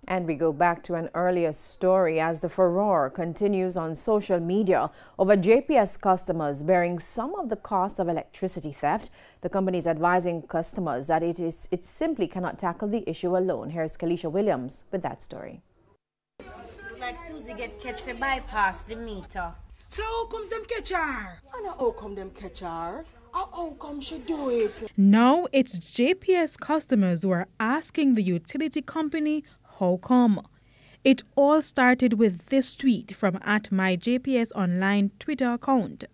And we go back to an earlier story as the furore continues on social media over JPS customers bearing some of the cost of electricity theft. The company is advising customers that it simply cannot tackle the issue alone. Here's Kalisha Williams with that story. Like Susie get catch for bypass the meter. So how comes them catch her? And how come them catch her? How come she do it? Now it's JPS customers who are asking the utility company how come. It all started with this tweet from @myJPS online Twitter account.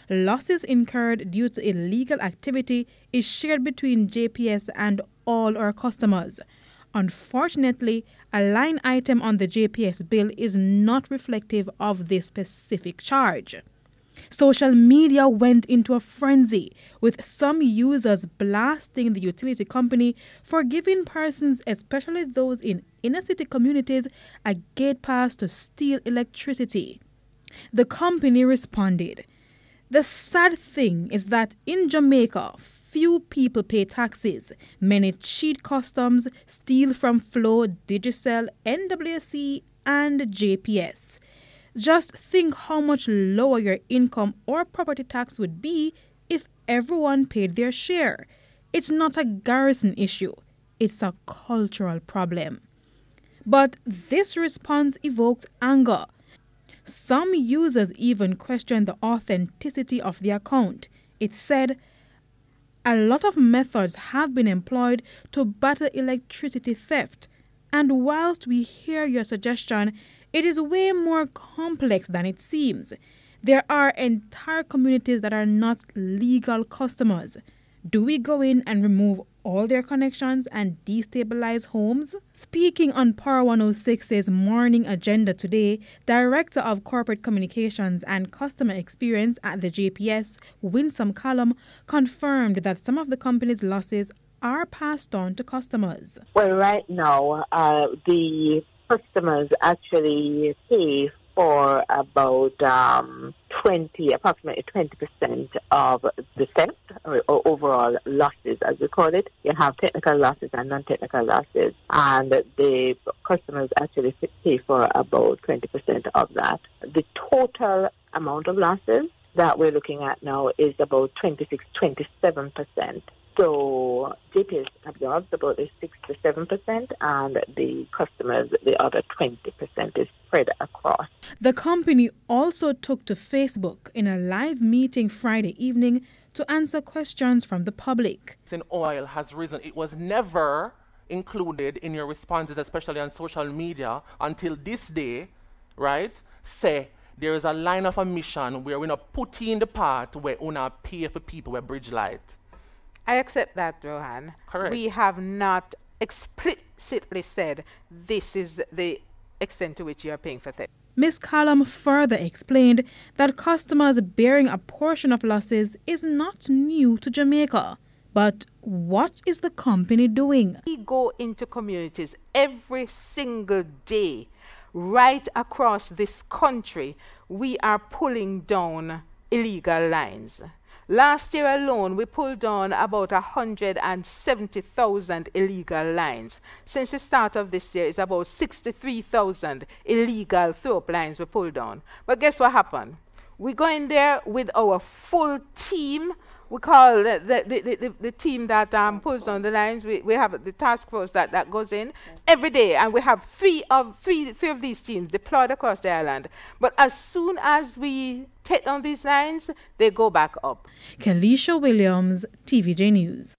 Losses incurred due to illegal activity is shared between JPS and all our customers. Unfortunately, a line item on the JPS bill is not reflective of this specific charge. Social media went into a frenzy, with some users blasting the utility company for giving persons, especially those in inner-city communities, a gate pass to steal electricity. The company responded. The sad thing is that in Jamaica, few people pay taxes. Many cheat customs, steal from Flow, Digicel, NWC, and JPS. Just think how much lower your income or property tax would be if everyone paid their share. It's not a garrison issue. It's a cultural problem. But this response evoked anger. Some users even questioned the authenticity of the account. It said, "A lot of methods have been employed to battle electricity theft, and whilst we hear your suggestion, it is way more complex than it seems. There are entire communities that are not legal customers. Do we go in and remove all their connections and destabilize homes?" Speaking on Power 106's Morning Agenda today, Director of Corporate Communications and Customer Experience at the JPS, Winsome Callum, confirmed that some of the company's losses are passed on to customers. Well, right now, the customers actually pay for about approximately 20% of the theft or overall losses, as we call it. You have technical losses and non-technical losses, and the customers actually pay for about 20% of that. The total amount of losses that we're looking at now is about 27%. So JPS absorbs about 6 to 7%, and the customers, the other 20% is spread across. The company also took to Facebook in a live meeting Friday evening to answer questions from the public. In oil has risen. It was never included in your responses, especially on social media, until this day, right? Say there is a line of omission where we're not putting the part where we not pay for people with bridge light. I accept that, Rohan. Correct. We have not explicitly said this is the extent to which you are paying for theft. Ms. Callum further explained that customers bearing a portion of losses is not new to Jamaica. But what is the company doing? We go into communities every single day right across this country. We are pulling down illegal lines. Last year alone, we pulled down about 170,000 illegal lines. Since the start of this year, it's about 63,000 illegal throw-up lines we pulled down. But guess what happened? We go in there with our full team. We call the team that pulls down the lines. We have the task force that goes in every day, and we have three of these teams deployed across the island. But as soon as we take down these lines, they go back up. Kalisha Williams, TVJ News.